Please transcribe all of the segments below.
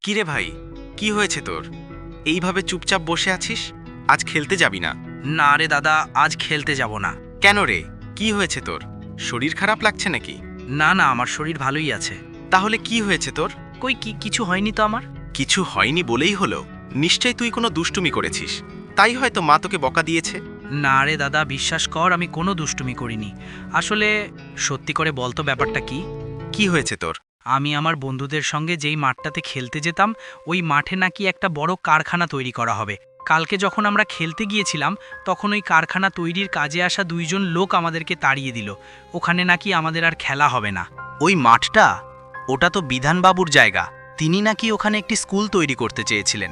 কিরে ভাই, কি হয়েছে তোর? এইভাবে চুপচাপ বসে আছিস? আজ খেলতে যাবি না? না রে দাদা, আজ খেলতে যাব না। কেন রে, কি হয়েছে তোর? শরীর খারাপ লাগছে নাকি? না না, আমার শরীর ভালোই আছে। তাহলে কি হয়েছে তোর? কিছু হয়নি তো আমার। কিছু হয়নি বলেই হলো। নিশ্চয়ই তুই কোনো দুষ্টুমি করেছিস, তাই হয়তো মা তোকে বকা দিয়েছে। না রে দাদা, বিশ্বাস কর, আমি কোনো দুষ্টুমি করিনি। আসলে সত্যি করে বলতো ব্যাপারটা কি? কি হয়েছে তোর? আমি আমার বন্ধুদের সঙ্গে যেই মাঠটাতে খেলতে যেতাম, ওই মাঠে নাকি একটা বড় কারখানা তৈরি করা হবে। কালকে যখন আমরা খেলতে গিয়েছিলাম, তখন ওই কারখানা তৈরির কাজে আসা দুইজন লোক আমাদেরকে তাড়িয়ে দিল। ওখানে নাকি আমাদের আর খেলা হবে না। ওই মাঠটা, ওটা তো বিধানবাবুর জায়গা। তিনি নাকি ওখানে একটি স্কুল তৈরি করতে চেয়েছিলেন,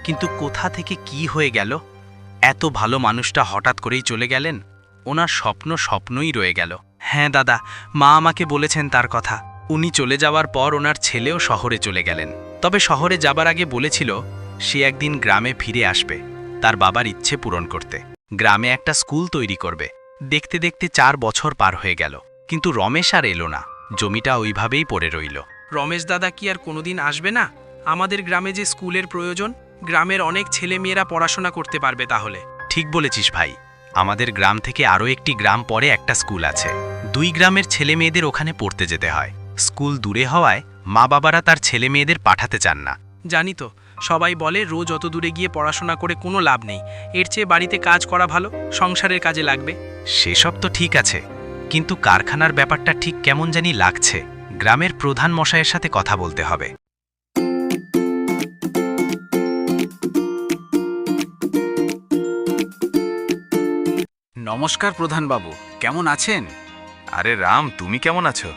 কিন্তু কোথা থেকে কি হয়ে গেল? এত ভালো মানুষটা হঠাৎ করেই চলে গেলেন। ওনার স্বপ্ন স্বপ্নই রয়ে গেল। হ্যাঁ দাদা, মা আমাকে বলেছেন তার কথা। উনি চলে যাওয়ার পর ওনার ছেলেও শহরে চলে গেলেন। তবে শহরে যাবার আগে বলেছিল সে একদিন গ্রামে ফিরে আসবে, তার বাবার ইচ্ছে পূরণ করতে। গ্রামে একটা স্কুল তৈরি করবে। দেখতে দেখতে 4 বছর পার হয়ে গেল, কিন্তু রমেশ আর এলো না। জমিটা ওইভাবেই পড়ে রইল। রমেশ দাদা কি আর কোনোদিন আসবে না? আমাদের গ্রামে যে স্কুলের প্রয়োজন, গ্রামের অনেক ছেলেমেয়েরা পড়াশোনা করতে পারবে তাহলে। ঠিক বলেছিস ভাই, আমাদের গ্রাম থেকে আরও একটি গ্রাম পরে একটা স্কুল আছে। 2 গ্রামের ছেলে মেয়েদের ওখানে পড়তে যেতে হয়। স্কুল দূরে হওয়ায় মা বাবারা তার ছেলে মেয়েদের পাঠাতে চান না। জানি তো, সবাই বলে রোজ অত দূরে গিয়ে পড়াশোনা করে কোনো লাভ নেই, এর চেয়ে বাড়িতে কাজ করা ভালো, সংসারের কাজে লাগবে। সেসব তো ঠিক আছে, কিন্তু কারখানার ব্যাপারটা ঠিক কেমন জানি লাগছে। গ্রামের প্রধান মশাইয়ের সাথে কথা বলতে হবে। নমস্কার প্রধানবাবু, কেমন আছেন? আরে রাম, তুমি কেমন আছো?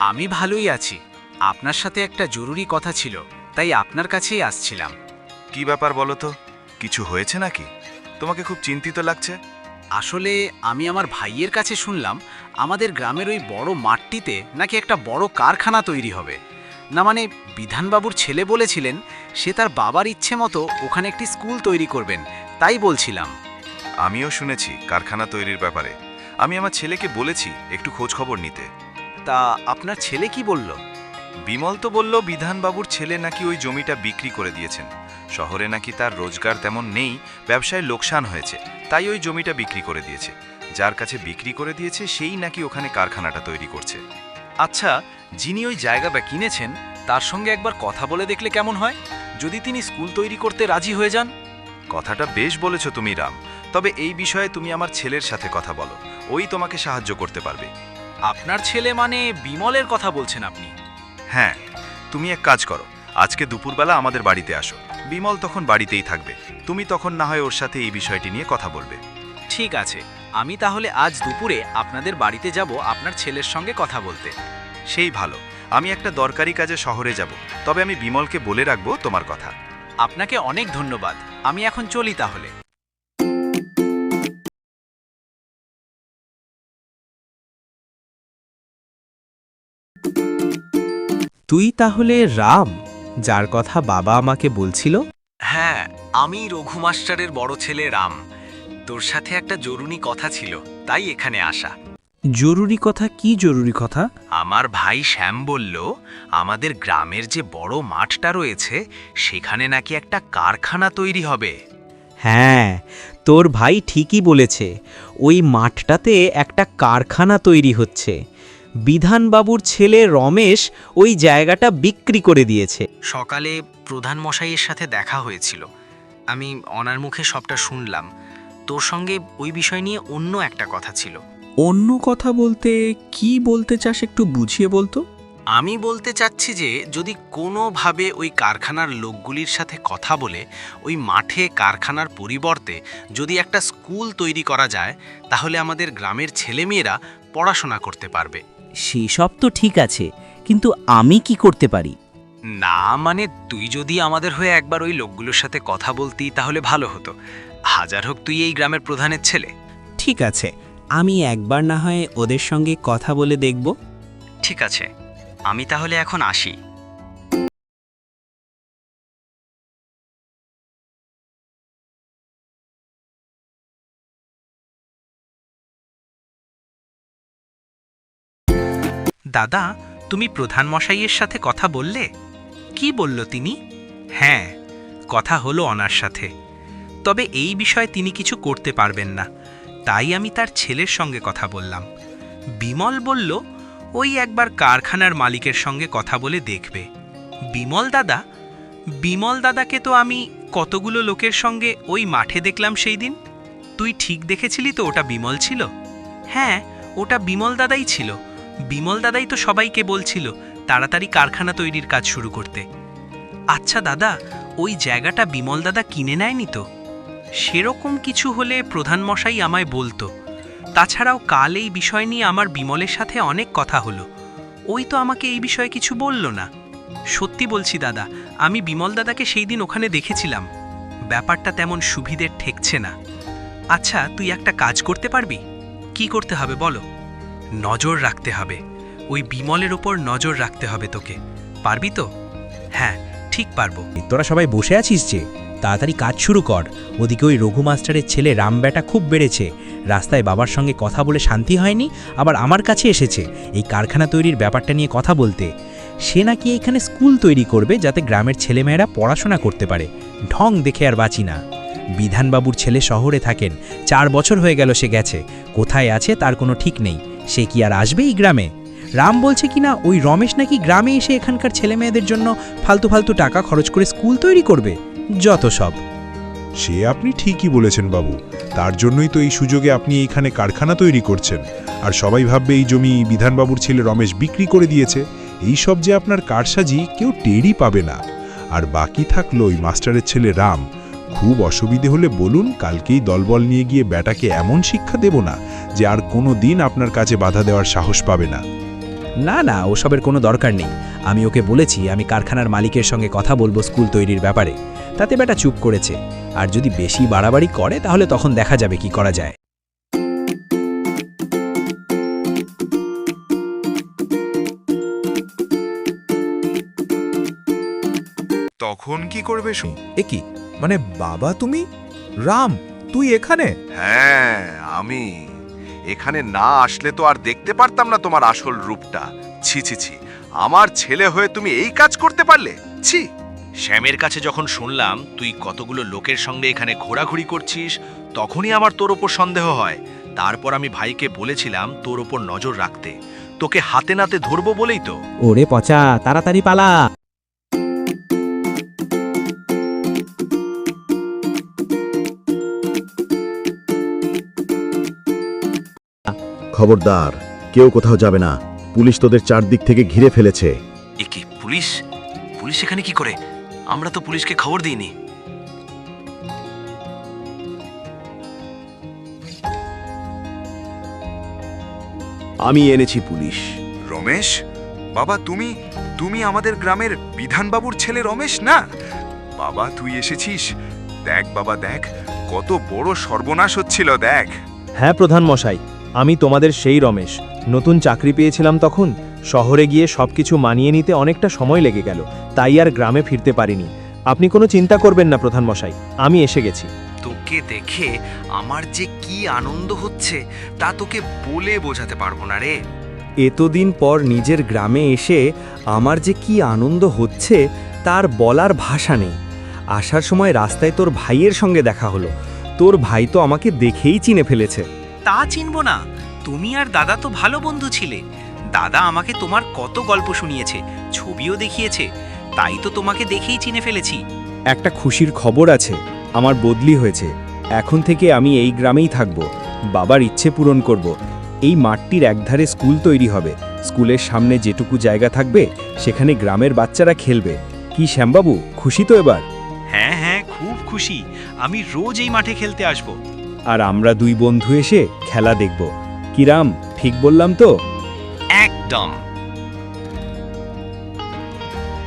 আমি ভালোই আছি। আপনার সাথে একটা জরুরি কথা ছিল, তাই আপনার কাছেই আসছিলাম। কি ব্যাপার বলো তো? কিছু হয়েছে নাকি? তোমাকে খুব চিন্তিত লাগছে। আসলে আমি আমার ভাইয়ের কাছে শুনলাম আমাদের গ্রামের ওই বড় মাঠটিতে নাকি একটা বড় কারখানা তৈরি হবে। না মানে, বিধানবাবুর ছেলে বলেছিলেন সে তার বাবার ইচ্ছে মতো ওখানে একটি স্কুল তৈরি করবেন, তাই বলছিলাম। আমিও শুনেছি কারখানা তৈরির ব্যাপারে। আমি আমার ছেলেকে বলেছি একটু খোঁজ খবর নিতে। তা আপনার ছেলে কি বলল? বিমল তো বলল বিধানবাবুর ছেলে নাকি ওই জমিটা বিক্রি করে দিয়েছেন। শহরে নাকি তার রোজগার তেমন নেই, ব্যবসায় লোকসান হয়েছে, তাই ওই জমিটা বিক্রি করে দিয়েছে। যার কাছে বিক্রি করে দিয়েছে সেই নাকি ওখানে কারখানাটা তৈরি করছে। আচ্ছা, যিনি ওই জায়গাটা কিনেছেন তার সঙ্গে একবার কথা বলে দেখলে কেমন হয়? যদি তিনি স্কুল তৈরি করতে রাজি হয়ে যান। কথাটা বেশ বলেছো তুমি রাম, তবে এই বিষয়ে তুমি আমার ছেলের সাথে কথা বলো, ওই তোমাকে সাহায্য করতে পারবে। আপনার ছেলে মানে বিমলের কথা বলছেন আপনি? হ্যাঁ, তুমি এক কাজ করো, আজকে দুপুরবেলা আমাদের বাড়িতে আসো। বিমল তখন বাড়িতেই থাকবে, তুমি তখন না হয় ওর সাথে এই বিষয়টি নিয়ে কথা বলবে। ঠিক আছে, আমি তাহলে আজ দুপুরে আপনাদের বাড়িতে যাব আপনার ছেলের সঙ্গে কথা বলতে। সেই ভালো, আমি একটা দরকারি কাজে শহরে যাব, তবে আমি বিমলকে বলে রাখবো তোমার কথা। আপনাকে অনেক ধন্যবাদ, আমি এখন চলি তাহলে। তুই তাহলে রাম, যার কথা বাবা আমাকে বলছিল? হ্যাঁ, আমি রঘু মাস্টারের বড় ছেলে রাম। তোর সাথে একটা জরুরি কথা ছিল, তাই এখানে আসা। জরুরি কথা? কি জরুরি কথা? আমার ভাই শ্যাম বলল আমাদের গ্রামের যে বড় মাঠটা রয়েছে সেখানে নাকি একটা কারখানা তৈরি হবে। হ্যাঁ, তোর ভাই ঠিকই বলেছে। ওই মাঠটাতে একটা কারখানা তৈরি হচ্ছে। বিধানবাবুর ছেলে রমেশ ওই জায়গাটা বিক্রি করে দিয়েছে। সকালে প্রধান মশাইয়ের সাথে দেখা হয়েছিল, আমি ওনার মুখে সবটা শুনলাম। তোর সঙ্গে ওই বিষয় নিয়ে অন্য একটা কথা ছিল। অন্য কথা বলতে কি বলতে চাস, একটু বুঝিয়ে বলতো। আমি বলতে চাচ্ছি যে যদি কোনোভাবে ওই কারখানার লোকগুলির সাথে কথা বলে ওই মাঠে কারখানার পরিবর্তে যদি একটা স্কুল তৈরি করা যায়, তাহলে আমাদের গ্রামের ছেলেমেয়েরা পড়াশোনা করতে পারবে। সেসব তো ঠিক আছে, কিন্তু আমি কি করতে পারি? না মানে, তুই যদি আমাদের হয়ে একবার ওই লোকগুলোর সাথে কথা বলতি তাহলে ভালো হতো। হাজার হোক তুই এই গ্রামের প্রধানের ছেলে। ঠিক আছে, আমি একবার না হয় ওদের সঙ্গে কথা বলে দেখব। ঠিক আছে, আমি তাহলে এখন আসি। দাদা, তুমি প্রধান মশাইয়ের সাথে কথা বললে? কি বলল তিনি? হ্যাঁ, কথা হলো ওনার সাথে। তবে এই বিষয়ে তিনি কিছু করতে পারবেন না, তাই আমি তার ছেলের সঙ্গে কথা বললাম। বিমল বলল ওই একবার কারখানার মালিকের সঙ্গে কথা বলে দেখবে। বিমল দাদাকে তো আমি কতগুলো লোকের সঙ্গে ওই মাঠে দেখলাম সেই দিন। তুই ঠিক দেখেছিলি তো ওটা বিমল ছিল? হ্যাঁ, ওটা বিমল দাদাই ছিল। বিমল দাদাই তো সবাইকে বলছিল তাড়াতাড়ি কারখানা তৈরির কাজ শুরু করতে। আচ্ছা দাদা, ওই জায়গাটা বিমল দাদা কিনে নেয়নি তো? সেরকম কিছু হলে প্রধানমশাই আমায় বলতো। তাছাড়াও কাল এই বিষয় নিয়ে আমার বিমলের সাথে অনেক কথা হলো, ওই তো আমাকে এই বিষয়ে কিছু বলল না। সত্যি বলছি দাদা, আমি বিমল দাদাকে সেই দিন ওখানে দেখেছিলাম। ব্যাপারটা তেমন সুবিধের ঠেকছে না। আচ্ছা, তুই একটা কাজ করতে পারবি? কি করতে হবে বলো? নজর রাখতে হবে, ওই বিমলের ওপর নজর রাখতে হবে তোকে। পারবি তো? হ্যাঁ, ঠিক পারবো। তোরা সবাই বসে আছিস যে, তাড়াতাড়ি কাজ শুরু কর। ওদিকে ওই রঘু মাস্টারের ছেলে রাম বেটা খুব বেড়েছে, রাস্তায় বাবার সঙ্গে কথা বলে শান্তি হয়নি, আবার আমার কাছে এসেছে এই কারখানা তৈরির ব্যাপারটা নিয়ে কথা বলতে। সে নাকি এখানে স্কুল তৈরি করবে যাতে গ্রামের ছেলেমেয়েরা পড়াশোনা করতে পারে। ঢং দেখে আর বাঁচি না। বিধানবাবুর ছেলে শহরে থাকেন, 4 বছর হয়ে গেল সে গেছে, কোথায় আছে তার কোনো ঠিক নেই। সে কি আর আসবে এই গ্রামে? রাম বলছে কিনা ওই রমেশ নাকি গ্রামে এসে এখানকার ছেলেমেয়েদের জন্য ফালতু ফালতু টাকা খরচ করে স্কুল তৈরি করবে। যত সব। সে আপনি ঠিকই বলেছেন বাবু, তার জন্যই তো এই সুযোগে আপনি এইখানে কারখানা তৈরি করছেন। আর সবাই ভাববে এই জমি বিধানবাবুর ছেলে রমেশ বিক্রি করে দিয়েছে। এই সব যে আপনার কারসাজি কেউ টেরই পাবে না। আর বাকি থাকলো ওই মাস্টারের ছেলে রাম। খুব অসুবিধে হলে বলুন, কালকেই দলবল নিয়ে গিয়ে বেটাকে এমন শিক্ষা দেব না যে আর কোনো দিন আপনার কাছে বাধা দেওয়ার সাহস পাবে না। না না, ওসবের কোনো দরকার নেই। আমি ওকে বলেছি আমি কারখানার মালিকের সঙ্গে কথা বলবো স্কুল তৈরির ব্যাপারে। তাতে বেটা চুপ করেছে। আর যদি বেশি বাড়াবাড়ি করে তাহলে তখন দেখা যাবে কি করা যায়। তখন কি করবে এ কি মানে বাবা, তুমি? রাম, তুই এখানে? হ্যাঁ, আমি এখানে না আসলে তো আর দেখতে পারতাম না তোমার আসল রূপটা। ছি ছি ছি, আমার ছেলে হয়ে তুমি এই কাজ করতে পারলে? ছি। শ্যামের কাছে যখন শুনলাম তুই কতগুলো লোকের সঙ্গে এখানে ঘোরাঘুরি করছিস, তখনই আমার তোর ওপর সন্দেহ হয়। তারপর আমি ভাইকে বলেছিলাম তোর ওপর নজর রাখতে, তোকে হাতে নাতে ধরবো বলেই তো। ওরে পচা, তাড়াতাড়ি পালা। খবরদার, কেউ কোথাও যাবে না। পুলিশ তোদের চারদিক থেকে ঘিরে ফেলেছে। এ কি, পুলিশ? পুলিশ এখানে কি করে? আমরা তো পুলিশকে খবর দিইনি। আমি এনেছি পুলিশ। রমেশ বাবা, তুমি আমাদের গ্রামের বিধানবাবুর ছেলে রমেশ না? বাবা, তুই এসেছিস। দেখ বাবা, দেখ কত বড় সর্বনাশ হচ্ছিল, দেখ। হ্যাঁ প্রধান মশাই, আমি তোমাদের সেই রমেশ। নতুন চাকরি পেয়েছিলাম তখন। শহরে গিয়ে সবকিছু মানিয়ে নিতে অনেকটা সময় লেগে গেল, তাই আর গ্রামে ফিরতে পারিনি। আপনি কোনো চিন্তা করবেন না প্রধান মশাই, আমি এসে গেছি। তোকে দেখে আমার যে কি আনন্দ হচ্ছে তা তোকে বলে বোঝাতে পারবো না রে। এতদিন পর নিজের গ্রামে এসে আমার যে কি আনন্দ হচ্ছে তার বলার ভাষা নেই। আসার সময় রাস্তায় তোর ভাইয়ের সঙ্গে দেখা হলো। তোর ভাই তো আমাকে দেখেই চিনে ফেলেছে। তা চিনব না? তুমি আর দাদা তো ভালো বন্ধু ছিলে। দাদা আমাকে তোমার কত গল্প শুনিয়েছে, ছবিও দেখিয়েছে, তাই তো তোমাকে দেখেই চিনে ফেলেছি। একটা খুশির খবর আছে, আমার বদলি হয়েছে। এখন থেকে আমি এই গ্রামেই থাকব, বাবার ইচ্ছে পূরণ করব। এই মাঠটির একধারে স্কুল তৈরি হবে। স্কুলের সামনে যেটুকু জায়গা থাকবে সেখানে গ্রামের বাচ্চারা খেলবে। কি শ্যামবাবু, খুশি তো এবার? হ্যাঁ হ্যাঁ, খুব খুশি। আমি রোজ এই মাঠে খেলতে আসব। আর আমরা দুই বন্ধু এসে খেলা দেখব। কি রাম, ঠিক বললাম তো? একদম।